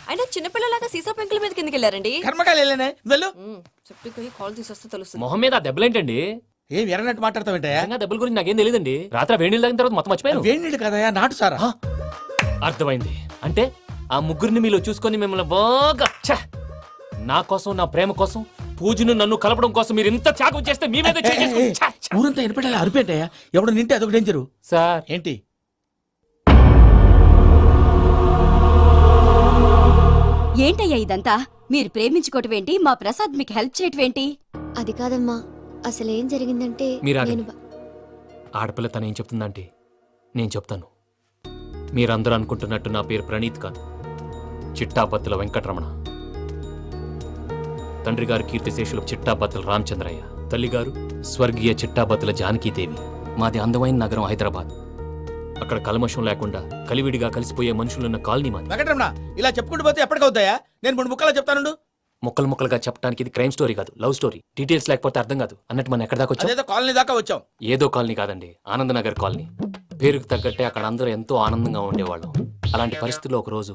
అయినా చిన్నపిల్లలాగా సీసా పెంకుల మీద కిందకి వెళ్ళారండి. కర్మకాయలు వెళ్ళానే వెళ్ళు. చెప్పి కాల్ తీసేస్తే తెలుస్తుంది. మొహం మీద ఆ దెబ్బలేంటండి? ఏం ఎర్రనట్టు మాట్లాడతావేంటయ్యా? నిజంగా దెబ్బల గురించి నాకేం తెలియదండి. రాత్రి వేడి నీళ్ళు తాగిన తర్వాత మొత్తం మర్చిపోయాను. వేడి నీళ్ళు కదయా, నాటు సారా. అర్థమైంది. అంటే ఆ ముగ్గురిని మీలో చూసుకొని మిమ్మల్ని బాగా నా కోసం, నా ప్రేమ కోసం, పూజను నన్ను కలపడం కోసం మీరు ఇంత త్యాగం చేస్తే మీ మీద ఊరంతా ఎనపెట్టాలి అరిపేంటయ్యా. ఎవడు నింటే అదొక డేంజరు. సార్ ఏంటి ఏంటయ్యా ఇదంతా? మీరు ప్రేమించుకోవటం ఏంటి? మా ప్రసాద్ మీకు హెల్ప్ చేయటం ఏంటి? అది కాదమ్మా, అసలేం జరిగిందంటే మీరు ఆడపిల్ల తను ఏం చెప్తుందంటే నేను చెప్తాను. మీరందరూ అనుకుంటున్నట్టు నా పేరు ప్రణీత్ కాదు, చిట్టాపత్తుల వెంకటరమణ. తండ్రి గారు కీర్తిశేషులు చిట్టాపత్తుల రామచంద్రయ్య, తల్లిగారు స్వర్గీయ చిట్టాపత్తుల జానకీదేవి. మాది అందమైన నగరం హైదరాబాద్. అక్కడ కల్మషం లేకుండా కలివిడిగా కలిసిపోయే మనుషులున్న కాలనీ మాది. వెంకటరమణ, ఇలా చెప్పుకుంటూ పోతే ఎప్పటికవుతాయా? నేను 3 ముక్కలా చెప్తాను. ముక్కలు ముక్కలుగా చెప్పడానికి ఇది క్రైమ్ స్టోరీ కాదు, లవ్ స్టోరీ. డీటెయిల్స్ లేకపోతే అర్థం కాదు. అన్నట్టు మనం ఎక్కడ దాకా వచ్చాం? అదేదో కాలనీ దాకా వచ్చాం. ఏదో కాలనీ కాదండి, ఆనందనగర్ కాలనీ. పేరుకు తగ్గట్టే అక్కడ అందరూ ఎంతో ఆనందంగా ఉండేవాళ్ళం. అలాంటి పరిస్థితుల్లో ఒక రోజు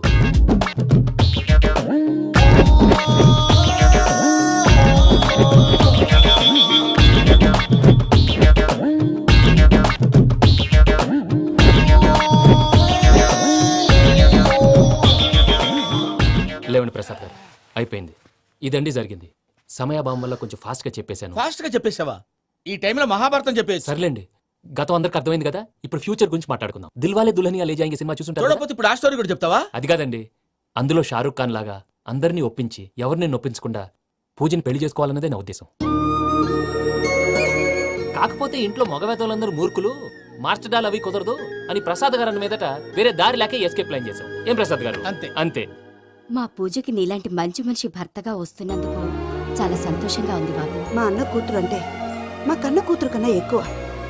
లేవండి ప్రసాద్ గారు, అయిపోయింది. ఇదండి జరిగింది. సమయాభావం వల్ల కొంచెం ఫాస్ట్ గా చెప్పేశాను. ఫాస్ట్ గా చెప్పేసావా? ఈ టైంలో మహాభారతం చెప్పేసి. సర్లేండి, గతం అందరికి అర్థమైంది కదా. ఇప్పుడు ఫ్యూచర్ గురించి మాట్లాడుకుందాం. దిల్వాలే దుల్హనియా లే జాయేంగే సినిమా చూసుంటారు. చూడకపోతే ఇప్పుడు ఆ స్టోరీ కూడా చెప్తావా? అది కాదండి, అందులో షారూక్ ఖాన్ లాగా అందరినీ ఒప్పించి ఎవరిని నొప్పించకుండా పూజని పెళ్లి చేసుకోవాలన్నదే నా ఉద్దేశం. కాకపోతే ఇంట్లో మగవేతలందరూ మూర్ఖులు, మార్చడాలు అవి కుదరదు అని ప్రసాద్ గారు అన్న మీదట వేరే దారి లేక ఎస్కేప్ ప్లాన్ చేశాం. ఏం ప్రసాద్ గారు? అంతే అంతే. మా పూజకి నీలాంటి మంచి మనిషి భర్తగా వస్తున్నందుకు చాలా సంతోషంగా ఉంది బాబు. మా అన్న కూతురు అంటే మా కన్న కూతురు కన్నా ఎక్కువ.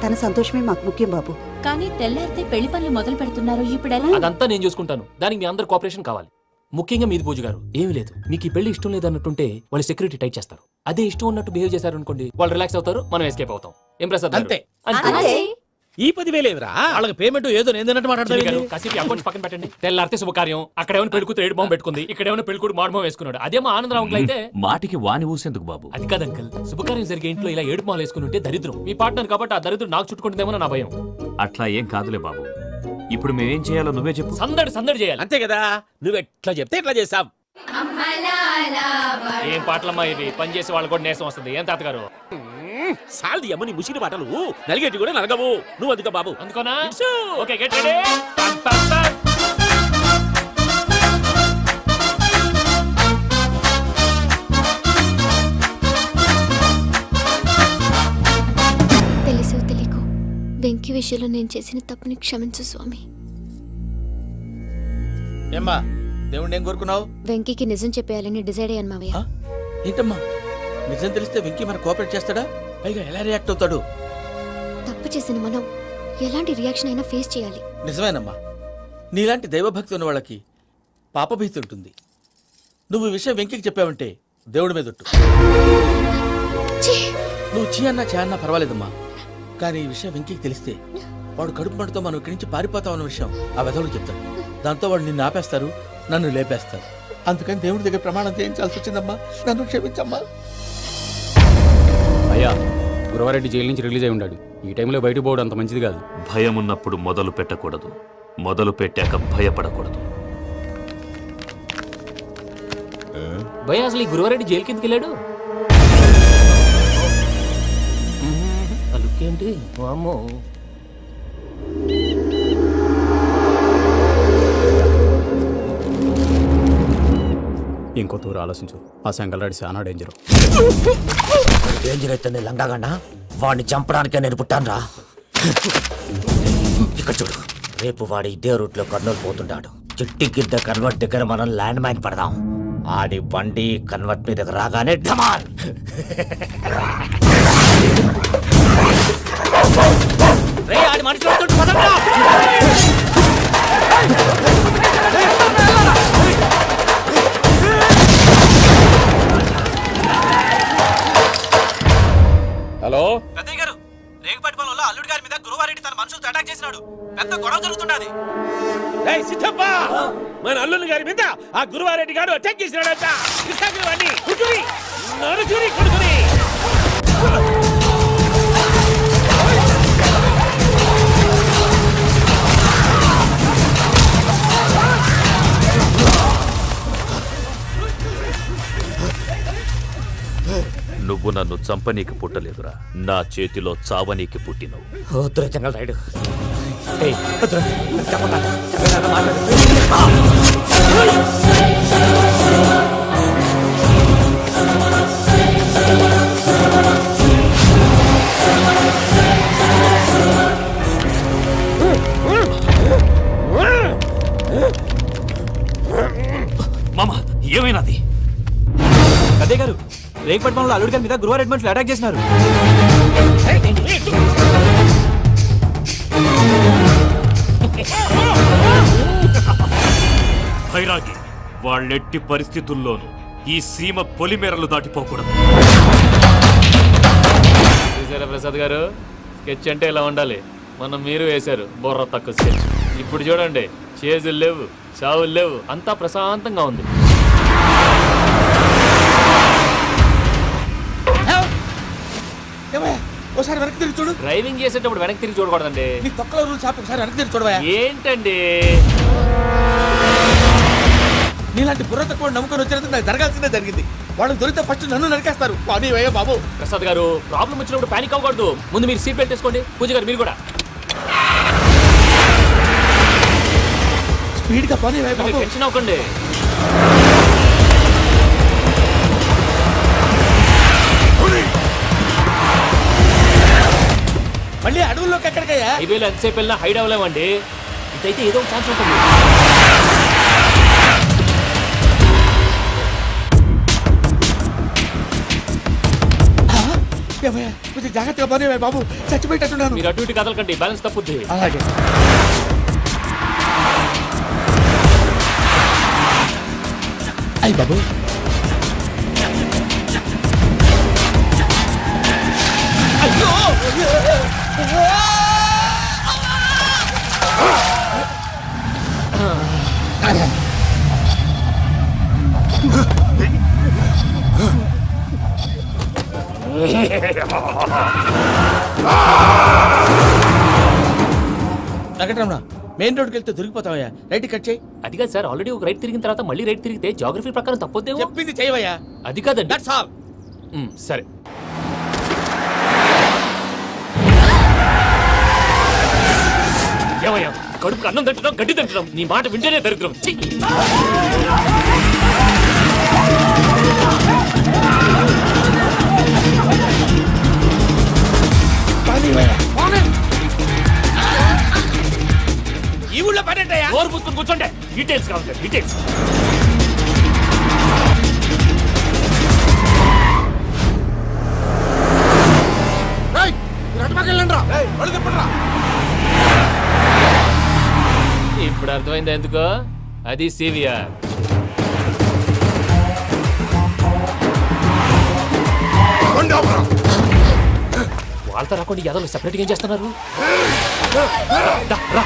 తన సంతోషమే మాకు ముఖ్యం బాబు. కానీ తెల్లారితే పెళ్లి పనులు మొదలు పెడుతున్నారు, ఇప్పుడు ఎలా? అదంతా నేను చూసుకుంటాను. దానికి మీ అందరు కోఆపరేషన్ కావాలి. ముఖ్యంగా మీది పూజ గారు. ఏమీ లేదు, మీకు ఈ పెళ్లి ఇష్టం లేదన్నట్టుంటే వాళ్ళు సెక్యూరిటీ టైట్ చేస్తారు. అదే ఇష్టం ఉన్నట్టు బిహేవ్ చేశారు అనుకోండి, వాళ్ళు రిలాక్స్ అవుతారు, మనం ఎస్కేప్ అవుతాం. ఏం ప్రసాద్ గారు? అంతే. అంతే. ఈ 10,000 ఏమిరా? వాళ్ళకి పేమెంట్ ఏదో నేందన్నట్టు మాట్లాడతారు. కాసేపు అకౌంట్స్ పక్కన పెట్టండి. తెల్లారితే శుభకార్యం. అక్కడ ఏమైనా పెళ్లికూతురు ఏడు బాంబు పెట్టుకుంది, ఇక్కడ ఏమైనా పెళ్లికూడు మాడమం వేసుకున్నాడు. అదేమో ఆనందరావు అంకుల్ అయితే మాటికి వాని ఊసేందుకు బాబు? అది కాదు అంకుల్, శుభకార్యం జరిగే ఇంట్లో ఇలా ఏడు మాలు వేసుకుని ఉంటే దరిద్రం. మీ పార్ట్నర్ కాబట్టి ఆ దరిద్రం నాకు చుట్టుకుంటుందేమో నా భయం. అట్లా ఏం కాదులే బాబు. ఇప్పుడు మేమేం చేయాలో నువ్వే చెప్పు. సందడి సందడి చేయాలి. అంతే కదా, నువ్వు ఎట్లా చెప్తే ఎట్లా చేసాం. ఏం పాటలమ్మా ఇవి? పని చేసే వాళ్ళు కూడా నేసం వస్తుంది. ఏం తాతగారు? సాల్ది అమ్మ నీ ముసిరి మాటలు నలిగేటి కూడా నలగవు. నువ్వు అందుకో బాబు. అందుకోనా? ఇట్సు. Okay, get ready. పం, పం, పం. తెలుసో తెలియకో వెంకీ విషయంలో నేను చేసిన తప్పుని క్షమించు స్వామి. ఏమ్మా, దేవుణ్ణి ఏం కోరుకున్నావు? వెంకీకి నిజం చెప్పేయాలని డిసైడ్ అయ్యాను మావయ్య. ఏంటమ్మా, నిజం తెలిస్తే వెంకీ మన కోఆపరేట్ చేస్తాడా? పైగా ఎలా రియాక్ట్ అవుతాడు? తప్పు చేసిన మనం ఎలాంటి రియాక్షన్ అయినా ఫేస్ చేయాలి. నిజమేనమ్మా, నీలాంటి దైవభక్తి ఉన్న వాళ్ళకి పాపభీతి ఉంటుంది. నువ్వు ఈ విషయం వెంకీకి చెప్పావంటే దేవుడి మీద ఒట్టు. నువ్వు చీ అన్నా చే అన్నా పర్వాలేదమ్మా, కానీ ఈ విషయం వెంకీకి తెలిస్తే వాడు కడుపు మంటతో మనం ఇక్కడి నుంచి పారిపోతామన్న విషయం ఆ వెధవుడు చెప్తాడు. దాంతో వాడు నిన్ను ఆపేస్తారు, నన్ను లేపేస్తారు. అందుకని దేవుడి దగ్గర ప్రమాణం చేయించాల్సి వచ్చిందమ్మా. నన్ను క్షమించమ్మా. అయ్యా, గురవారెడ్డి జైలు నుంచి రిలీజ్ అయి ఉన్నాడు. ఈ టైంలో బయటకు పోవడం అంత మంచిది కాదు. భయం ఉన్నప్పుడు మొదలు పెట్టకూడదు, మొదలు పెట్టాక భయపడకూడదు. భయ అసలు ఈ గురువారెడ్డి జైలు కిందకి వెళ్ళాడు. అలుకేంటి అమ్మో. ఇంకో తూరు ఆలోచించు. ఆ సంగల్రాడి చాలా డేంజర్. డేంజర్ అయితే లంగాగన్నా వాడిని చంపడానికే నేను పుట్టాను రా. ఇక్కడ చూడు, రేపు వాడు ఇదే రూట్ లో కర్నూలు పోతుంటాడు. చిట్టి గిద్ద కన్వర్ట్ దగ్గర మనం ల్యాండ్ మైన్ పడదాం. ఆడి బండి కన్వర్ట్ మీద రాగానే ఢమాల్. ఆడి మనుషులు హలో పెద్దయ్య గారు, రేగుపాటి పొలంలో అల్లుడి గారి మీద గురువారెడ్డి తన మనుషులతో అటాక్ చేసినాడు. పెద్ద గొడవ జరుగుతున్నది. ఏయ్ సిద్ధప్ప మన అల్లుని గారి మీద ఆ గురువారెడ్డి గారు అటాక్ చేసినాడంట కృష్ణాగిరి వాడిని కుడుకుని నరుకుని కుడుకుని నువ్వు నన్ను చంపనీకి పుట్టలేదురా, నా చేతిలో చావనీకి పుట్టినవు. వద్దురా జంగల్ రైడ్. మామ ఏమైనాది? అదే గారు రేగపట్నంలో అల్లుడి గారి మీద గురువారెడ్డి మనుషులు అటాక్ చేసినారు. భైరాగి, వాళ్ళెట్టి పరిస్థితుల్లోనూ ఈ సీమ పొలిమేరలు దాటిపోకూడదు. చూసారా ప్రసాద్ గారు, స్కెచ్ అంటే ఇలా ఉండాలి. మనం మీరు వేశారు బొర్ర తక్కువ స్కెచ్. ఇప్పుడు చూడండి, చేజులు లేవు, చావులు లేవు, అంతా ప్రశాంతంగా ఉంది. ఏమయ్యా ఒకసారి వెనక్కి తిరిగి చూడు. డ్రైవింగ్ చేసేటప్పుడు వెనక్కి తిరిగి చూడకూడదండి. నీ తొక్కలో రూల్స్ ఆపు, ఒకసారి వెనక్కి తిరిగి చూడవా. ఏంటండి నీలాంటి బుర్ర తక్కువ నమ్ముకొని వచ్చినందుకు నాకు జరగాల్సిందే జరిగింది. వాళ్ళు దొరికితే ఫస్ట్ నన్ను నరికేస్తారు. పానీ వయ్యా బాబు. ప్రసాద్ గారు, ప్రాబ్లం వచ్చినప్పుడు పానిక్ అవ్వకూడదు. ముందు మీరు సీట్ బెల్ట్ వేసుకోండి. పూజ గారు మీరు కూడా స్పీడ్గా పానీ వయ్యా బాబు. టెన్షన్ అవ్వకండి. మళ్ళీ అడవుల్లోకి ఎక్కడికయ్యా? హైవేలో ఎంతసేపు వెళ్ళినా హైడ్ అవ్వలేమండి. ఇదైతే ఏదో ఒక ఛాన్స్ ఉంటుంది. ఏమయ్యా కొంచెం జాగ్రత్తగా పానీ వయ్యా బాబు, చచ్చిపోయేటట్టున్నాను. మీరు అటు ఇటు కదలకండి, బ్యాలెన్స్ తప్పుద్ది. అలాగే. అయ్యి బాబు, వెంకటరమణ, మెయిన్ రోడ్కి వెళ్తే దొరికిపోతావయ్యా. రైట్ కట్ చేయి. అది కాదు సార్, ఆల్రెడీ ఒక రైట్ తిరిగిన తర్వాత మళ్ళీ రైట్ తిరిగితే జాగ్రఫీ ప్రకారం తప్పొద్దేమో. చెప్పింది చేయవయ్యా. అది కాదండి. That's all. సరే. ఏమయ్యా, కడుపుకు అన్నం తింటున్నాం, గడ్డి తింటున్నాం, నీ మాట వింటేనే దరిద్రం. ఛీ! ఈ ఊళ్ళో పడేటయ్యా. నోరు పుస్తకం కూర్చోండి. డీటెయిల్స్ కావాలి, డీటెయిల్స్. ఇప్పుడు అర్థమైంది ఎందుకో. అది సివిఆర్. వాళ్ళతో రాకుండా యాదవ్ సెపరేట్గా ఏం చేస్తున్నారు? దా, రా.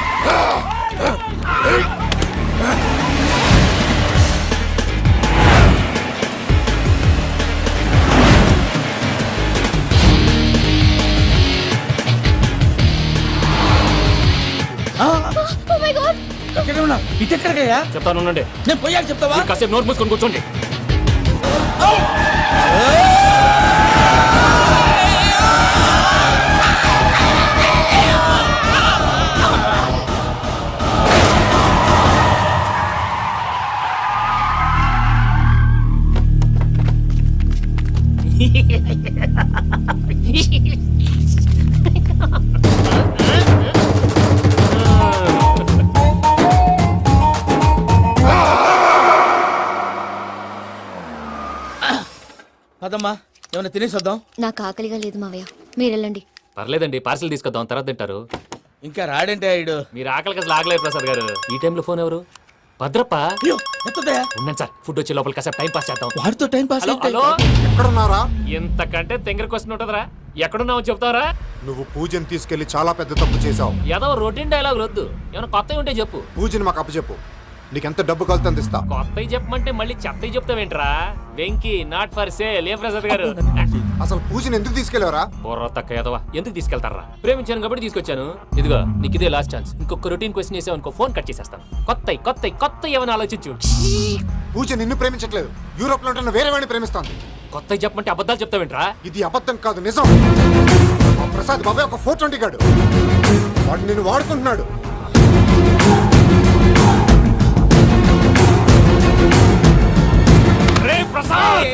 ఇటెక్కడికయ్యా? చెప్తాను ఉండండి. నేను పోయాక చెప్తావా? మీరు కాసేపు నోట్ మూసుకొని కూర్చోండి. అదమ్మా, ఏమైనా తినేసి వద్దాం. నాకు ఆకలిగా లేదు మావయ్య, మీరు వెళ్ళండి. పర్లేదండి, పార్సిల్ తీసుకొద్దాం, తర్వాత తింటారు. ఇంకా రాడంటే ఆయుడు. మీరు ఆకలికి అసలు ఆగలేదు ప్రసాద్ గారు. ఈ టైంలో ఫోన్ ఎవరు? భద్రప్ప అయ్యో ఎత్తదయ్యా ఉన్నాను సార్ ఫుడ్ వచ్చే లోపల కాసేపు టైం పాస్ చేద్దాం. వాడితో టైం పాస్ హలో హలో ఎక్కడున్నారా? ఇంతకంటే తెంగర క్వశ్చన్ ఉంటుందిరా. ఎక్కడున్నావు చెప్తావరా? నువ్వు పూజని తీసుకెళ్లి చాలా పెద్ద తప్పు చేశావు. ఏదో రొటీన్ డైలాగ్ వద్దు, ఏమైనా కొత్తవి ఉంటే చెప్పు. పూజని మాకు అప్పచెప్పు. నీకెంత డబ్బు కలితే అంత ఇస్తా. కొత్తవి చెప్పమంటే మళ్ళీ చెత్తవి చెప్తావేంట్రా? Venky not for sale. ఏ ప్రసాద్ గారు అసలు పూజని ఎందుకు తీసుకెళ్లేవరా? బుర్ర తక్క ఏదవా, ఎందుకు తీసుకెళ్తారా? ప్రేమించాను కాబట్టి తీసుకొచ్చాను. ఇదిగో నీకు ఇదే లాస్ట్ ఛాన్స్. ఇంకొక రొటీన్ క్వశ్చన్ చేసావు అనుకో, ఫోన్ కట్ చేసేస్తాను. కొత్త ఏమైనా ఆలోచించు. పూజ నిన్ను ప్రేమించట్లేదు, యూరోప్ లో ఉంటున్న వేరే వాడిని ప్రేమిస్తాంది. కొత్తవి చెప్పమంటే అబద్ధాలు చెప్తావేంట్రా? ఇది అబద్ధం కాదు, నిజం. ఆ ప్రసాద్ బాబాయ్ ఒక 420 గాడు, వాడు నిన్ను వాడుకుంటున్నాడు. రే ప్రసాద్,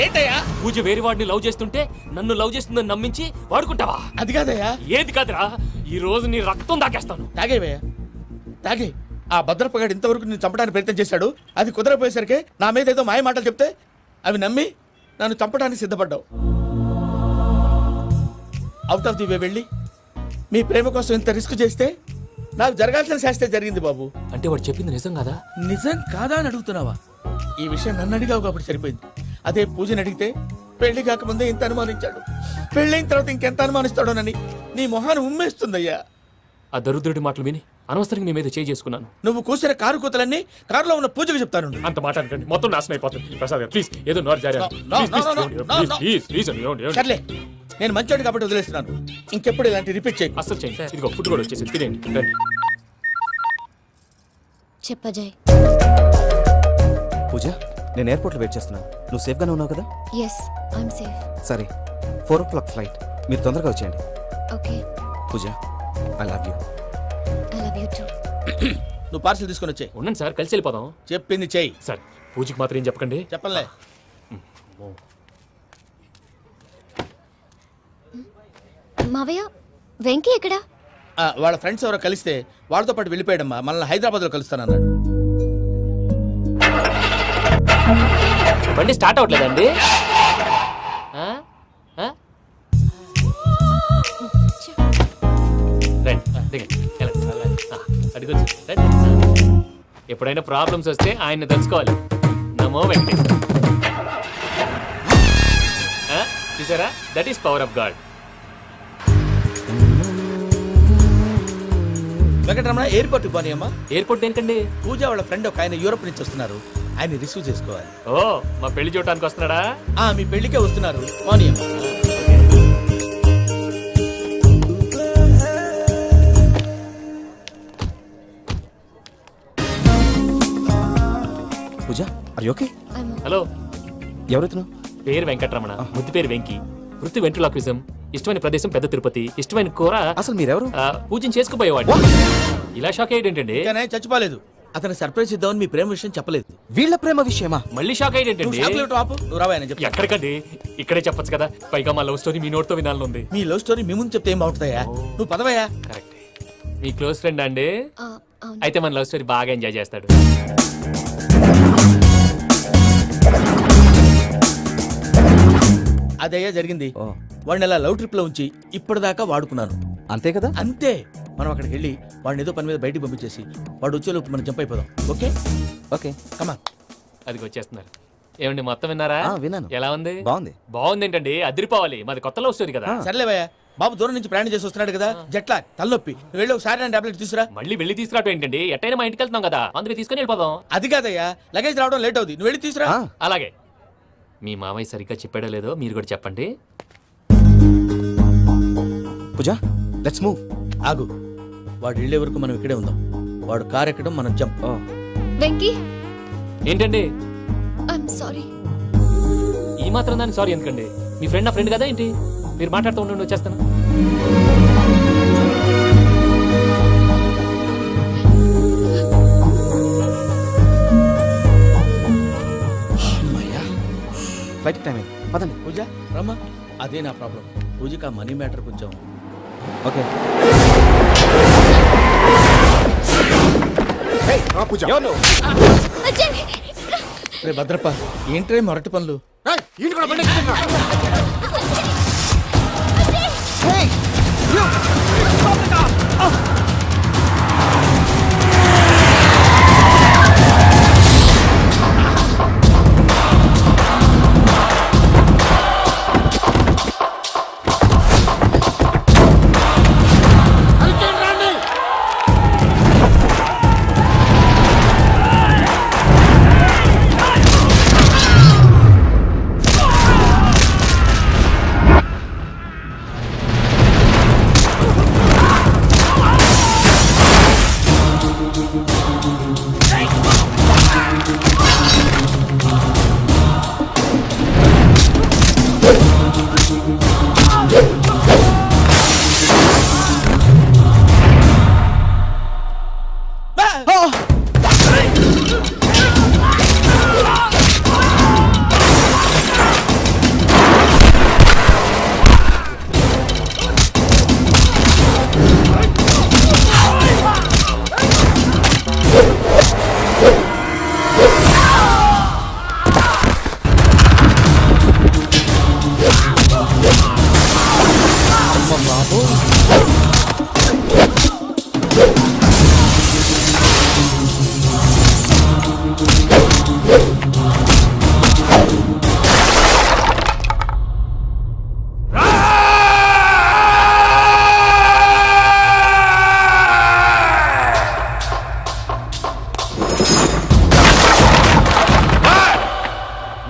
ఏంటయ్యా? పూజ వేరే వాడిని లవ్ చేస్తుంటే నన్ను లవ్ చేస్తుందని నమ్మించి వాడుకుంటావా? అది కాదయ్యా. ఏది కాదురా, ఈ రోజు నీ రక్తం దాకేస్తాను. తాగేవయ్యా తాగే. ఆ భద్రప్పగాడు ఇంతవరకు నేను చంపడానికి ప్రయత్నం చేశాడు. అది కుదరపోయేసరికి నా మీద ఏదో మాయ మాటలు చెప్తే అవి నమ్మి నన్ను చంపడానికి సిద్ధపడ్డావు. అవుట్ ఆఫ్ ది వే వెళ్ళి మీ ప్రేమ కోసం ఇంత రిస్క్ చేస్తే నాకు జరగాల్సిన శాస్త్రే జరిగింది బాబు. అంటే వాడు చెప్పింది నిజం కదా? నిజం కాదా అని అడుగుతున్నావా? ఈ విషయం నన్ను అడిగావు కాబట్టి సరిపోయింది. అదే పూజని అడిగితే పెళ్లి కాకముందే ఇంత అనుమానించాడు, పెళ్ళైన తర్వాత ఇంకెంత అనుమానిస్తాడోనని నీ మొహాన్ని ఉమ్మేస్తుందయ్యా. ఆ దరిద్రుడి మాటలు విని అనవసరంగా నీ మీద చేసుకున్నాను. నువ్వు కూసిన కారు కూతలన్నీ కారులో ఉన్న పూజకు చెప్తాను. అంత మాట అనకండి, మొత్తం నాశనం అయిపోతుంది. ప్రసాద్ గారు ప్లీజ్ ఏదో నోరు జారీ. సర్లే, నేను మంచోడు కాబట్టి వదిలేస్తున్నాను. ఇంకెప్పుడు ఇలాంటి రిపీట్ చేయకు. అసలు చేయండి. ఇదిగో ఫుడ్ కూడా వచ్చేసి తినేయండి. రండి. చెప్పజాయ్. పూజ, నేను ఎయిర్పోర్ట్లో వెయిట్ చేస్తున్నాను. నువ్వు సేఫ్గానే ఉన్నావు కదా? Yes, I'm safe. సరే, 4 o'clock ఫ్లైట్. మీరు తొందరగా వచ్చేయండి. Okay. Pooja, I love you. I love you too. నువ్వు పార్సల్ తీసుకొని వచ్చే. ఉండండి సార్, కలిసి వెళ్ళిపోదాం. చెప్పింది చెయ్యి. సార్ పూజకి మాత్రం ఏం చెప్పకండి. చెప్పలే. మావయ్య, వెంకీ ఎక్కడా? వాళ్ళ ఫ్రెండ్స్ ఎవరో కలిస్తే వాళ్ళతో పాటు వెళ్ళిపోయాడమ్మా. మనల్ని హైదరాబాద్లో కలుస్తానన్నాడు. బండి స్టార్ట్ అవ్వట్లేదండి. ఎప్పుడైనా ప్రాబ్లమ్స్ వస్తే ఆయన్ని తెలుసుకోవాలి. నమో వెంకటేశ్వర. చూసారా, that is power of God. Venkataramana, airport పోనీ అమ్మా. ఎయిర్పోర్ట్ ఏంటండి? పూజ వాళ్ళ ఫ్రెండ్ ఒక ఆయన యూరోప్ నుంచి వస్తున్నారు, ఆయన రిసీవ్ చేసుకోవాలి. ఓ, మా పెళ్లి చూడటానికి వస్తున్నాడా? మీ పెళ్లికే వస్తున్నారు. పోనీ అమ్మా. పూజ, ఆర్ యు ఓకే? హలో, ఎవరైతును? పేరు వెంకటరమణ, ముద్దు పేరు వెంకీ, వృత్తి వెంట్రులాక్విజం, ఇష్టమైన ప్రదేశం పెద్ద తిరుపతి, ఇష్టమైన కూర. అసలు మీరెవరు? పూజను చేసుకుపోయేవాడు. ఇలా షాక్ అయ్యేటండి. కానీ చచ్చిపోలేదు. అతను సర్ప్రైజ్ ఇద్దామని మీ ప్రేమ విషయం చెప్పలేదు. వీళ్ళ ప్రేమ విషయమా? మళ్ళీ షాక్ అయ్యేటండి. నువ్వు రావాయని చెప్పి. ఎక్కడికండి, ఇక్కడే చెప్పొచ్చు కదా. పైగా మా లవ్ స్టోరీ మీ నోట్తో వినాలనుంది. మీ లవ్ స్టోరీ మీ ముందు చెప్తే ఏం బాగుంటుందయ్యా? నువ్వు పదవయ్యా. కరెక్ట్. మీ క్లోజ్ ఫ్రెండ్ అండి? అయితే మన లవ్ స్టోరీ బాగా ఎంజాయ్ చేస్తాడు. అదయ్యా జరిగింది. వాడిని అలా లవ్ ట్రిప్ లో ఉంచి ఇప్పటిదాకా వాడుకున్నాను. అంతే కదా? అంతే. మనం అక్కడికి వెళ్ళి వాడిని ఏదో పని మీద బయటికి పంపించేసి వాడు వచ్చేలోపు మనం జంప్ అయిపోదాం. ఓకే ఓకే, కమాన్. అది వచ్చేస్తున్నారు. ఏమండి, మొత్తం విన్నారా? విన్నాను. ఎలా ఉంది? బాగుంది. బాగుంది ఏంటండి, అదిరిపోవాలి. మాది కొత్త లవ్ స్టోరీ కదా. సర్లేవయ్యా, బాబు దూరం నుంచి ప్రయాణం చేసి వస్తున్నాడు కదా, జట్లా తలనొప్పి. వెళ్ళి ఒకసారి టాబ్లెట్ తీసుకురా. మళ్ళీ వెళ్ళి తీసుకురావటం ఏంటండి? ఎట్టైనా మా ఇంటికి వెళ్తున్నాం కదా, అందుకే తీసుకొని వెళ్ళిపోదాం. అది కాదయ్యా, లగేజ్ రావడం లేట్ అవుతుంది. నువ్వు వెళ్ళి తీసుకురా. అలాగే. మీ మామయ్య సరిగ్గా చెప్పాడో లేదో మీరు కూడా చెప్పండి. పూజ, లెట్స్ మూవ్. ఆగు, వాడు వెళ్ళే వరకు మనం ఇక్కడే ఉందాం. వాడు కార్ ఎక్కడం, మనం జంప్. వెంకీ, ఏంటండి ఐఎమ్ సారీ. ఈ మాత్రం దాన్ని సారీ ఎందుకండి? మీ ఫ్రెండ్ నా ఫ్రెండ్ కదా ఏంటి? మీరు మాట్లాడుతూ ఉండండి, వచ్చేస్తాను. ఫ్లైట్ టైం అయింది, పదండి. పూజ రమ్మా. అదే నా ప్రాబ్లం. పూజకి ఆ మనీ మ్యాటర్ కొంచెం. ఓకే. పూజ, రే భద్రప్ప, ఏంట్రే మొరటి పనులు? ఈయన కూడా బండి ఎక్కుతున్నా.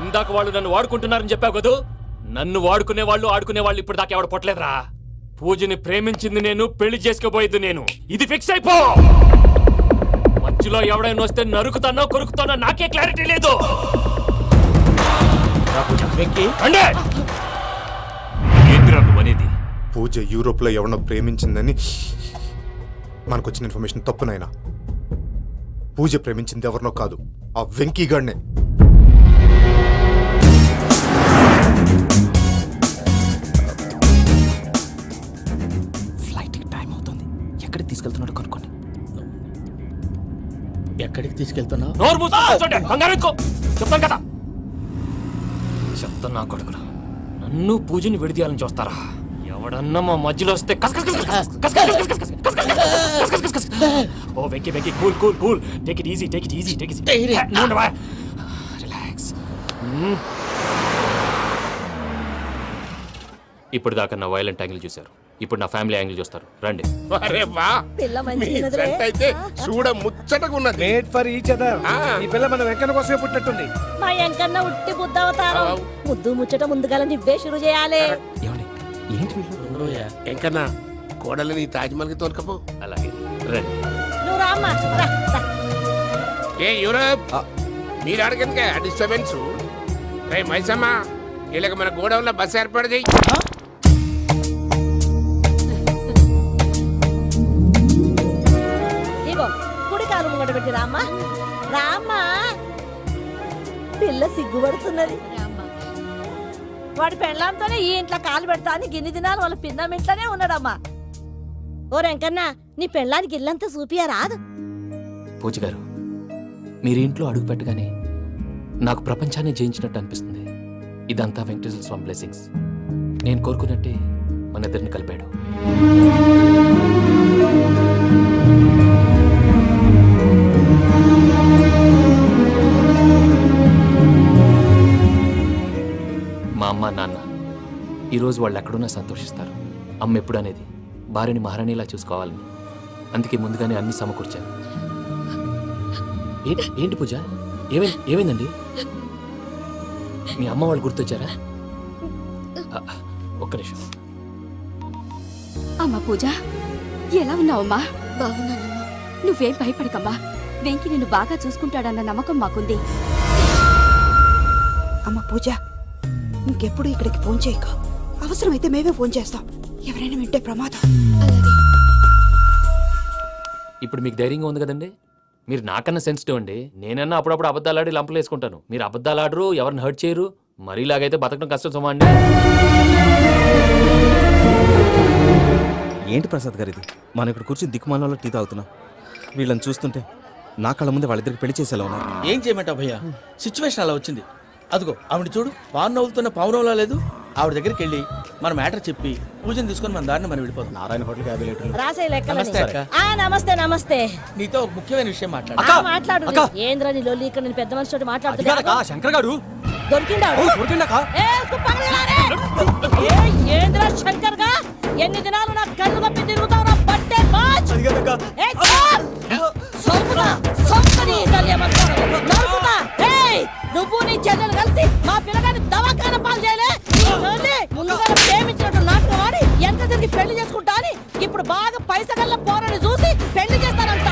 ఇందాక వాళ్ళు నన్ను వాడుకుంటున్నారని చెప్పావు కదూ. నన్ను వాడుకునే వాళ్ళు ఇప్పుడు దాకా ఎవడ పొట్టలేదురా. పూజని ప్రేమించింది నేను, పెళ్లి చేసుకోబోయేది నేను. ఇది ఫిక్స్ అయిపో. మధ్యలో ఎవడైనా వస్తే నరుకుతానో కొరుకుతానో నాకే క్లారిటీ లేదు. అనేది పూజ యూరోప్ లో ఎవరినో ప్రేమించిందని మనకొచ్చిన ఇన్ఫర్మేషన్ తప్పునైనా. పూజ ప్రేమించింది ఎవరినో కాదు, ఆ వెంకీ గాడినే. ఫ్లైట్ టైం అవుతుంది. ఎక్కడికి తీసుకెళ్తున్నాడో కనుక్కోండి. ఎక్కడికి తీసుకెళ్తున్నావు? నోరు మూసుకొని కూర్చోండి. కంగారు ఎక్కు. చెప్తాను కదా. చెప్తాను నా కొడుకులు. నన్ను పూజని విడిదీయాలని చూస్తారా? ఎవడన్నా మా మధ్యలో వస్తే ఓ Venky Venky cool cool cool. Take it easy take it easy take it relax. ఇప్పుడు దాకా నా వైలెంట్ యాంగిల్ చూశారు. ఇప్పుడు నా ఫ్యామిలీ యాంగిల్ చూస్తారు. రండి. అరే వా, మీ జంట అయితే చూడ ముచ్చటగా ఉన్నది. Made for each other. ఈ పిల్ల మన వెంకన్న కోసమే పుట్టినట్టుంది. మా ఎంకన్న ఉట్టి బుద్ధవతారం. ముద్దు ముచ్చట ముందుగా నువ్వే షురు చేయాలి. ఏంటి వీళ్ళు? ఎంకన్నా కోడలిని తాజ్మహల్ కి తోలుకపో. అలాగే రండి. నువ్వు రామ్మా. ఏ యూరప్, మీరు అడగందుకే డిస్టర్బెన్స్. రే మైసమ్మ, వీళ్ళకి మన గోడౌన్లో బస్సు ఏర్పాటు చేయి. ఇగో కుడి కాలు ముంగట పెట్టి రామ్మా. రామ్మా. పిల్ల సిగ్గుపడుతున్నది. వాడి పెళ్ళాంతోనే ఈ ఇంట్లో కాలు పెడతా అని గిన్ని దినాలు వాళ్ళ పిన్నం ఇంట్లోనే ఉన్నాడమ్మా. ఓ వెంకన్న, నీ పెళ్ళానికి ఇల్లంతా చూపియా రాదు. పూజ గారు, మీరు ఇంట్లో అడుగు పెట్టగానే నాకు ప్రపంచాన్ని జయించినట్టు అనిపిస్తుంది. ఇదంతా వెంకటేశ్వర స్వామి బ్లెస్సింగ్స్. నేను కోరుకున్నట్టే మన ఇద్దరిని కలిపాడు. మా అమ్మ నాన్న ఈరోజు వాళ్ళు ఎక్కడున్నా సంతోషిస్తారు. అమ్మ ఎప్పుడు అనేది భార్యని మహారాణిలా చూసుకోవాలని. అందుకే ముందుగానే అన్ని సమకూర్చాను. ఏంటి పూజ, ఏమైందండి? మీ అమ్మ వాళ్ళు గుర్తొచ్చారా? ఒక్క నిమిషం. అమ్మా పూజ, ఎలా ఉన్నావమ్మా? బాగున్నానమ్మా. నువ్వేం భయపడకమ్మా. వెంకి నిన్ను బాగా చూసుకుంటాడన్న నమ్మకం మాకుంది. అమ్మ పూజ, ఇంకెప్పుడు ఇక్కడికి ఫోన్ చేయక. అవసరమైతే మేమే ఫోన్ చేస్తాం. ఎవరైనా వింటే ప్రమాదం. అలాగే. ఇప్పుడు మీకు ధైర్యంగా ఉంది కదండి. మీరు నాకన్నా సెన్సిటివ్ అండి. నేనన్నా అప్పుడప్పుడు అబద్ధాలాడి లంపలు వేసుకుంటాను. మీరు అబద్ధాలు ఆడరు, ఎవరిని హర్ట్ చేయరు. మరీ ఇలాగైతే బతకడం కష్టం సుమా అండి. ఏంటి ప్రసాద్ గారు ఇది? మనం ఇక్కడ కూర్చొని దిక్కుమాలలో టీ తాగుతున్నాం. వీళ్ళని చూస్తుంటే నా కళ్ళ ముందే వాళ్ళిద్దరికి పెళ్లి చేసేలా ఉన్నారు. ఏం చేయమంటావు భయ్యా? సిచ్యువేషన్ అలా వచ్చింది. అదిగో ఆవిడ చూడు, పావు నవ్వుతున్న పావునవ్వులా లేదు. ఆవిడ దగ్గరికి వెళ్ళి మన మ్యాటర్ చెప్పి పూజను తీసుకొని మన దారిని మనం వెళ్ళిపోతాం. నారాయణ హోటల్ 50 లీటర్లు. రాసే లెక్క. నమస్తే అక్క. నమస్తే నమస్తే. నీతో ఒక ముఖ్యమైన విషయం మాట్లాడు. మాట్లాడు. ఏంద్రా నీ లొల్లి? ఇక్కడ నేను పెద్ద మనిషితో మాట్లాడుతున్నా. శంకర్ గారు దొరికిండాడు. ఏంద్రా శంకర్ గా? ఎన్ని దినాలు నా కళ్ళు కప్పి తిరుగుతావు? పట్టే బాచ్. నువ్వు నీ చెల్లెలు కలిసి మా పిల్లగాని దవాఖాన పాలు చేయలే. ముందుగా ప్రేమించినట్టు నాటకం ఆడి ఎంత తిరిగి పెళ్లి చేసుకుంటా అని ఇప్పుడు బాగా పైసగల్ల పోరని చూసి పెళ్లి చేస్తానంట.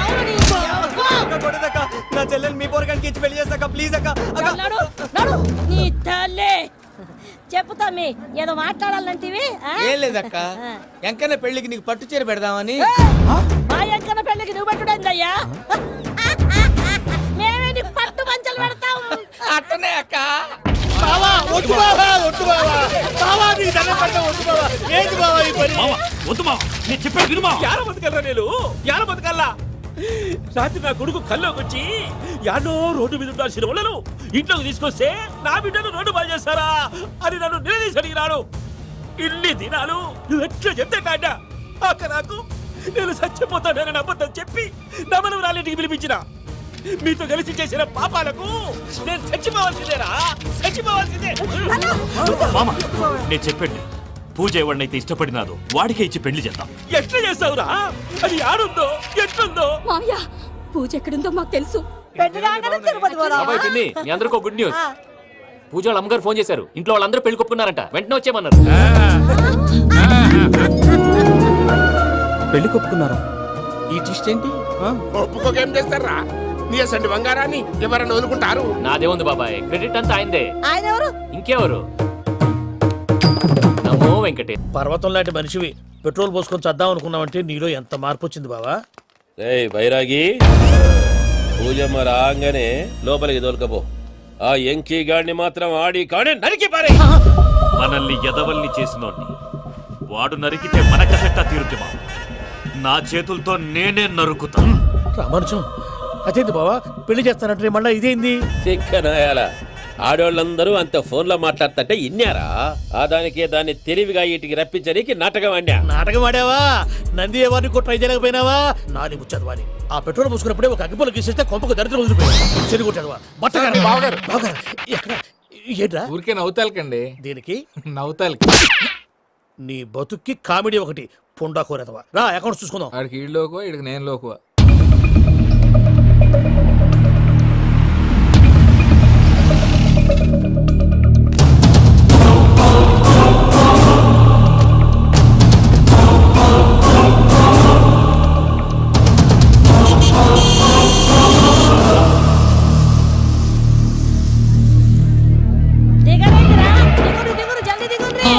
నా చెల్లెలు మీ పోరగానికి ఇచ్చి పెళ్లి చేస్తాక ప్లీజ్ అక్క. నీ తల్లి చెప్పుతా. మీ ఏదో మాట్లాడాలంటివి. ఏం లేదక్క, ఎంకన్న పెళ్లికి నీకు పట్టు చీర పెడదామని. మా ఎంకన్న పెళ్లికి నువ్వు పెట్టుడైందయ్యా? మేమే నీకు పట్టు పంచలు పెడతాం. అట్టనే అక్క. రాత్రి నా కొడుకు కల్లోకి వచ్చి యాడో రోడ్డు మీద ఉండాల్సిన వాళ్ళను ఇంట్లోకి తీసుకొస్తే నా బిడ్డను రోడ్డు బాగా చేస్తారా అని నన్ను నిలదీసి అడిగినాడు. ఇన్ని దినాలు నువ్వు ఎట్లా చెప్తే కాట అక్క నాకు నేను చచ్చిపోతానని అబద్ధం చెప్పి నా మనవరాలింటికి పిలిపించిన. మీతో కలిసి చేసిన పాపాలకు నేను చచ్చిపోవాల్సిందేరా, చచ్చిపోవాల్సిందే. మామ, నేను చెప్పండి, పూజ ఎవరినైతే ఇష్టపడినాదో వాడికే ఇచ్చి పెళ్లి చేద్దాం. ఎట్లా చేస్తావురా? అది ఆడుందో ఎట్లుందో? మావయ్య, పూజ ఎక్కడుందో మాకు తెలుసు. మీ అందరికీ గుడ్ న్యూస్. పూజ వాళ్ళ అమ్మగారు ఫోన్ చేశారు. ఇంట్లో వాళ్ళందరూ పెళ్లి కొప్పుకున్నారంట. వెంటనే వచ్చేయమన్నారు. పెళ్లి కొప్పుకున్నారా? ఈ ట్విస్ట్ ఏంటి? ఒప్పుకోకేం చేస్తారా? నీ అసంటి బంగారాన్ని ఎవరైనా వదులుకుంటారు? నాదేముంది బాబాయ్, క్రెడిట్ అంతా ఆయనదే. ఆయన ఎవరు? ఇంకెవరు? నమో వెంకటే. పర్వతం లాంటి మనిషివి పెట్రోల్ పోసుకొని చద్దాం అనుకున్నావంటే నీలో ఎంత మార్పు వచ్చింది బావా. ఏయ్ బైరాగి, పూజమ్మ రాగానే లోపలికి దొరకపో. ఆ ఎంకీ గాడిని మాత్రం ఆడి కాడే నరికి పారే. మనల్ని ఎదవల్ని చేసినోడ్ని వాడు నరికితే మనకసెట్టా తీరుద్యమా. నా చేతులతో నేనే నరుకుతా. రామానుజం అదేంది బావా, పెళ్లి చేస్తానంటే మళ్ళా ఇదేంది? చిక్కనాయాల ఆడోళ్ళందరూ అంత ఫోన్లో మాట్లాడుతుంటే ఇన్నారా? ఆ దానికే దాన్ని తెలివిగా ఇటుకి రప్పించడానికి నాటకం ఆడా. నాటకం ఆడావా? నంది ఎవరిని కూడా ట్రై చేయలేకపోయినావా? నాని ముచ్చదు వాని. ఆ పెట్రోల్ పోసుకున్నప్పుడే ఒక అగ్గిపొల గీసేస్తే కొంపకు దరిద్రం వదిలిపోయాడు. చెరుగుంటాడువా బట్టగారు బావగారు బావగారు ఎక్కడ ఏంట్రా? ఊరికే నవ్వుతాలకండి. దీనికి నవ్వుతాలకి నీ బతుక్కి కామెడీ ఒకటి పుండా కోరేదవా. రా అకౌంట్స్ చూసుకుందాం. ఆడికి ఈళ్ళోకో ఇడికి నేను లోకువా. దిగరేంటిరా? దిగురు దిగురు జల్దీ దిగుర్రి.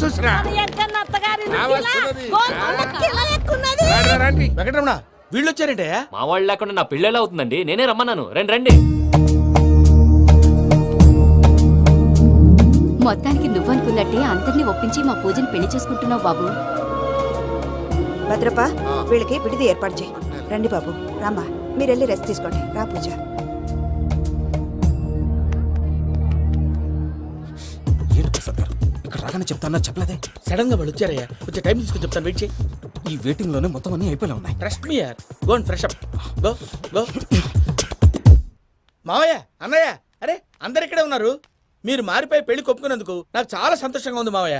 చూసినా అది ఎక్కన్న అత్తగారి ఇల్లు ఆ కిలా. వస్తున్నది. గోల్కొండ కిలా ఎక్కున్నది. రండి. వెంకటరమణ వీళ్ళు వచ్చారంటే? మా వాళ్ళు లేకుండా నా పెళ్ళెలా అవుతుందండి? నేనే రమ్మన్నాను. రండి రండి. మొత్తానికి నువ్వనుకున్నట్టే అందరినీ ఒప్పించి మా పూజని పెళ్లి చేసుకుంటున్నావు బాబు. భద్రప్ప వీళ్ళకి విడిది ఏర్పాటు చేయి. రండి బాబు, రామ్మా మీరు వెళ్ళి రెస్ట్ తీసుకోండి. రా పూజ. ఏంటి ప్రసాద్ గారు, ఇక్కడ రాగానే చెప్తానా చెప్పలేదే? సడన్ గా వాళ్ళు వచ్చారయ్యా, కొంచెం టైం తీసుకొని చెప్తాను, వెయిట్ చేయి. ఈ వెయిటింగ్ లోనే మొత్తం అన్ని అయిపోయినా ఉన్నాయి. ట్రస్ట్ మీ యార్, go and fresh up. Go go. మావయ్య, అన్నయ్య, అరే అందరు ఇక్కడే ఉన్నారు. మీరు మారిపోయి పెళ్లి కొప్పుకున్నందుకు నాకు చాలా సంతోషంగా ఉంది మావయ్య.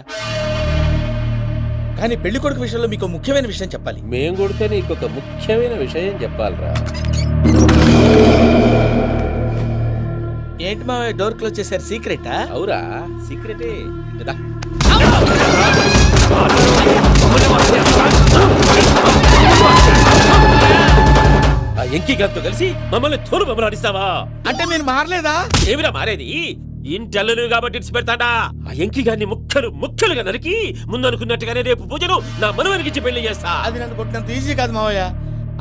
కానీ పెళ్లి కొడుకు విషయంలో మీకు ముఖ్యమైన విషయం చెప్పాలి. మేం కొడితే నీకు ఒక ముఖ్యమైన విషయం చెప్పాలరా. ఏంటి మావయ్య డోర్ క్లోజ్ చేశారు? సీక్రెటా? అవురా, సీక్రెటే. కదా ఆ ఎంకి గారితో కలిసి మమ్మల్ని తోలు బొమ్మలాడిస్తావా? అంటే మీరు మారలేదా? ఏమిరా మారేది? ఇంటల్లు కాబట్టి ఇడిచి పెడతాడా? ఆ ఎంకి గారిని ముక్కలు ముక్కలుగా నరికి ముందు అనుకున్నట్టుగానే రేపు పూజను నా మనవనికిచ్చి పెళ్లి చేస్తా. అది నన్ను కొట్టినంత ఈజీ కాదు మావయ్య.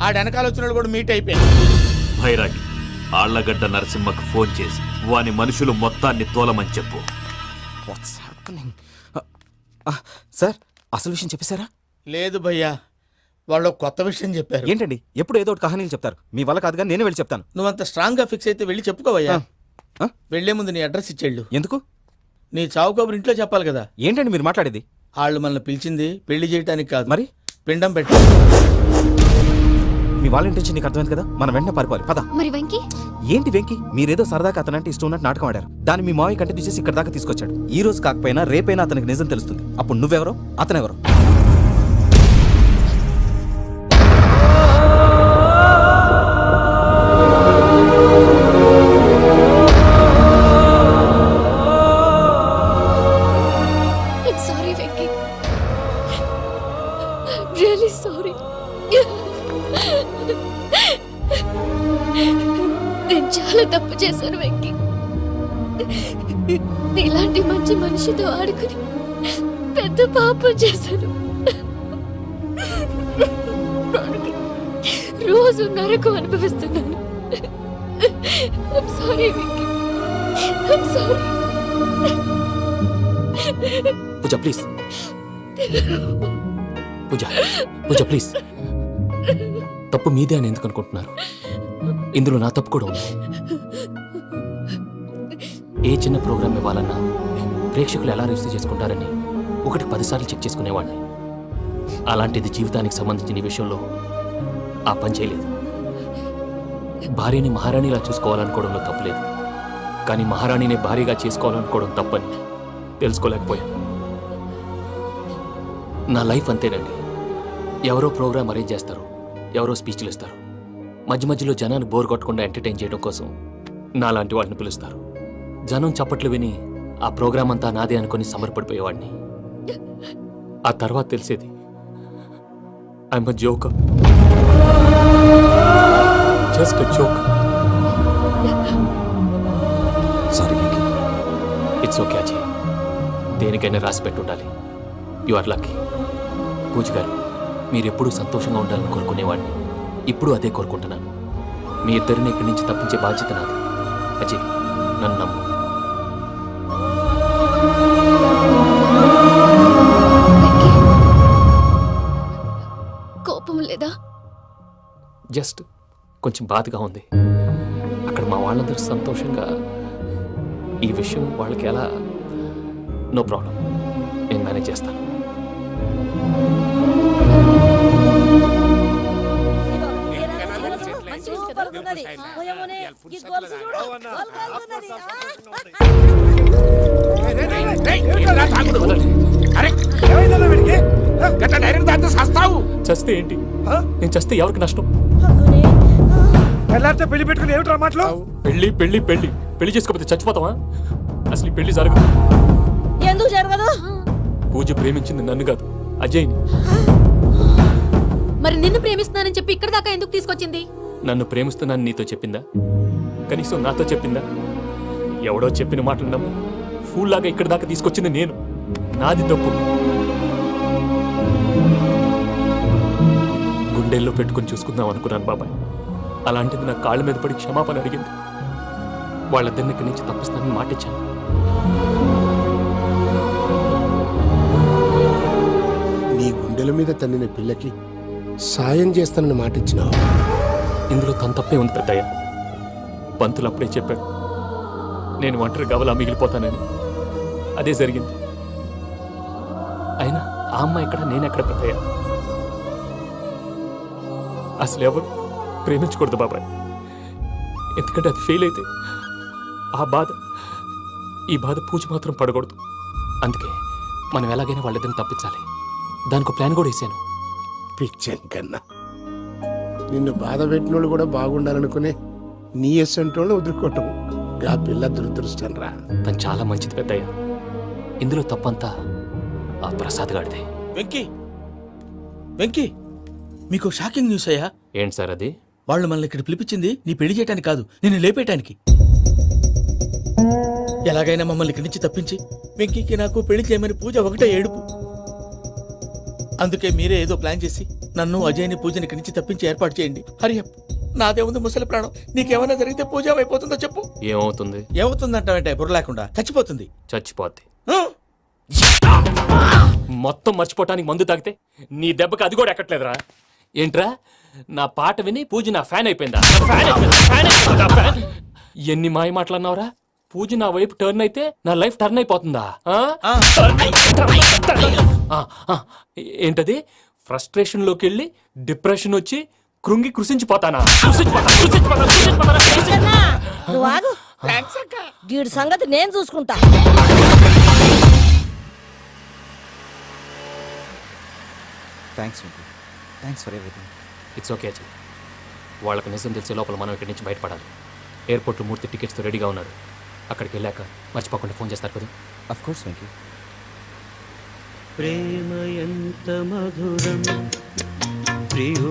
ఆ వెనకాల వచ్చిన వాళ్ళు కూడా మీట్ అయిపోయారు. భైరాగి, ఆళ్లగడ్డ నరసింహకు ఫోన్ చేసి వాని మనుషులు మొత్తాన్ని తోలమని చెప్పు. సార్ అసలు విషయం చెప్పేశారా? లేదు భయ్యా, వాళ్ళు ఒక కొత్త విషయం చెప్పారు. ఏంటండి ఎప్పుడు ఏదో ఒకటి కహానీలు చెప్తారు. మీ వల్ల కాదుగా, నేనే వెళ్ళి చెప్తాను. నువ్వంత స్ట్రాంగ్ గా ఫిక్స్ అయితే వెళ్ళి చెప్పుకోవయ్యా. వెళ్లే ముందు నీ అడ్రస్ ఇచ్చేళ్ళు. ఎందుకు? నీ చావు కబురు ఇంట్లో చెప్పాలి కదా. ఏంటండి మీరు మాట్లాడేది? వాళ్ళు మనల్ని పిలిచింది పెళ్లి చేయడానికి కాదు, మరి పిండం పెట్టి. మీ వాళ్ళ ఇంటి నీకు అర్థమైంది కదా, మనం వెంటనే పారిపోవాలి. పద. మరి వెంకీ? ఏంటి వెంకి, మీరేదో సరదాగా అతనంటే ఇష్టం ఉన్నట్టు నాటకం ఆడారు. దాన్ని మీ మావయ్య కంటిన్యూ చేసి ఇక్కడ దాకా తీసుకొచ్చాడు. ఈ రోజు కాకపోయినా రేపైనా అతనికి నిజం తెలుస్తుంది. అప్పుడు నువ్వెవరో అతనెవరో. Sorry Venky, really sorry. నేను చాలా తప్పు చేశాను వెంకీ. నీలాంటి మంచి మనిషితో ఆడుకుని పెద్ద పాపం చేశాను. రోజు నరకం అనుభవిస్తున్నాను. I'm sorry Venky, I'm sorry. Pooja please. Pooja Pooja please. తప్పు మీదే అని ఎందుకు అనుకుంటున్నారు? ఇందులో నా తప్పు కూడా ఉంది. ఏ చిన్న ప్రోగ్రామ్ ఇవ్వాలన్నా ప్రేక్షకులు ఎలా రిసీవ్ చేసుకుంటారని 1-10 సార్లు చెక్ చేసుకునేవాడిని. అలాంటిది జీవితానికి సంబంధించిన ఈ విషయంలో ఆ పని చేయలేదు. భార్యని మహారాణిలా చూసుకోవాలనుకోవడంలో తప్పులేదు, కానీ మహారాణిని భార్యగా చేసుకోవాలనుకోవడం తప్పని తెలుసుకోలేకపోయాను. నా లైఫ్ అంతేనండి. ఎవరో ప్రోగ్రామ్ అరేంజ్ చేస్తారు, ఎవరో స్పీచ్లు ఇస్తారు. మధ్య మధ్యలో జనాన్ని బోర్ కొట్టకుండా ఎంటర్టైన్ చేయడం కోసం నాలాంటి వాడిని పిలుస్తారు. జనం చప్పట్లు విని ఆ ప్రోగ్రాం అంతా నాదే అనుకుని సమర్పడిపోయేవాడిని. ఆ తర్వాత తెలిసేది I'm a joker, just a joker. Sorry Venky. It's okay Ajay, దేనికైనా రాసి పెట్టుండాలి. You are lucky. Pooja garu, మీరెప్పుడూ సంతోషంగా ఉండాలని కోరుకునేవాడిని. ఇప్పుడు అదే కోరుకుంటున్నాను. మీ ఇద్దరిని ఇక్కడి నుంచి తప్పించే బాధ్యత నాది. అజయ్, నన్ను నమ్ము. కోపం లేదా? జస్ట్ కొంచెం బాధగా ఉంది. అక్కడ మా వాళ్ళందరూ సంతోషంగా, ఈ విషయం వాళ్ళకి ఎలా? నో ప్రాబ్లం, నేను మేనేజ్ చేస్తాను. సూపర్ ఉన్నది. ఓయమ్మనే, ఈ గొలుసు చూడు. గొలుసున్నది. చస్తే ఏంటి? నేను చస్తే ఎవరికి నష్టం? పెళ్లి పెట్టుకుని ఏమిట్రా మాటలు? పెళ్లి పెళ్లి పెళ్లి పెళ్లి చేసుకోకపోతే చచ్చిపోతావా? అసలు ఈ పెళ్లి జరగదు. ఎందుకు జరగదు? పూజ ప్రేమించింది నన్ను కాదు, అజయ్ని. మరి నిన్ను ప్రేమిస్తున్నానని చెప్పి ఇక్కడ దాకా ఎందుకు తీసుకొచ్చింది? నన్ను ప్రేమిస్తున్నాను నీతో చెప్పిందా? కనీసం నాతో చెప్పిందా? ఎవడో చెప్పిన మాటలు నమ్ము ఫూల్ లాగా ఇక్కడ దాకా తీసుకొచ్చింది నేను. నాది తప్పు. గుండెల్లో పెట్టుకుని చూసుకుందాం అనుకున్నాను బాబాయ్. అలాంటిది నా కాళ్ళ మీద పడి క్షమాపణ అడిగింది. వాళ్ళిద్దరిని ఇక్కడి నుంచి తప్పిస్తానని మాటిచ్చాను. నీ గుండెల మీద తన్నిన పిల్లకి సాయం చేస్తానని మాటిచ్చినావు. ఇందులో తన తప్పే ఉంది పెద్దయ్య. పంతులు అప్పుడే చెప్పాడు నేను ఒంటరి గవలా మిగిలిపోతానని. అదే జరిగింది. అయినా ఆ అమ్మాయి ఎక్కడ, నేనెక్కడ పెద్దయ్య? అసలు ఎవరు ప్రేమించకూడదు బాబాయ్. ఎందుకంటే అది ఫెయిల్ అయితే ఈ బాధ పూజ మాత్రం పడకూడదు. అందుకే మనం ఎలాగైనా వాళ్ళిద్దరిని తప్పించాలి. దానికి ప్లాన్ కూడా వేసాను. పిచ్చన్ కన్నా నిన్ను బాధ పెట్టినోళ్ళు కూడా బాగుండాలనుకునే నీ ఎస్సంటోళ్ళు వదులుకోవటం ఆ పిల్ల దురదృష్టం రా. తను చాలా మంచిది పెద్దయ్య. ఇందులో తప్పంతా ఆ ప్రసాద్ గాడిదే. వెంకీ, వెంకీ, మీకు షాకింగ్ న్యూస్ అయ్యా. ఏంటి సార్ అది? వాళ్ళు మనల్ని ఇక్కడ పిలిపించింది నీ పెళ్లి చేయడానికి కాదు, నిన్ను లేపేయటానికి. ఎలాగైనా మమ్మల్ని ఇక్కడి నుంచి తప్పించి వెంకీకి నాకు పెళ్లి చేయమని పూజ ఒకటే ఏడుపు. అందుకే మీరే ఏదో ప్లాన్ చేసి నన్ను అజయ్ని పూజని ఇక్కడి నుంచి తప్పించి ఏర్పాటు చేయండి. హరియప్, నాదే ఉంది ముసలి ప్రాణం. నీకేమైనా జరిగితే పూజ అయిపోతుందో చెప్పు. ఏమవుతుంది? ఏమవుతుందంటే బుర్ర లేకుండా చచ్చిపోతుంది. చచ్చిపోద్ది. మొత్తం మర్చిపోవటానికి మందు తాగితే నీ దెబ్బకి అది కూడా ఎక్కట్లేదురా. ఏంట్రా, నా పాట విని పూజ నా ఫ్యాన్ అయిపోయిందా? ఎన్ని మాయ మాటలన్నావురా? పూజ నా వైపు టర్న్ అయితే నా లైఫ్ టర్న్ అయిపోతుందా? ఏంటది? ఫ్రస్ట్రేషన్ లోకి వెళ్ళి డిప్రెషన్ వచ్చి కృంగి కృషించిపోతానా? నువ్వు ఆగు. వీడి సంగతి నేను చూసుకుంటా. Thanks for everything. It's okay Ajay. వాళ్ళకి నిజం తెలిసే లోపల మనం ఇక్కడి నుంచి బయటపడాలి. ఎయిర్పోర్ట్లో 3 టికెట్స్తో రెడీగా ఉన్నారు. అక్కడికి వెళ్ళాక మర్చిపోకుండా ఫోన్ చేస్తారు కదా? Of course Venky. ప్రేమ ఎంత మధురం ప్రియో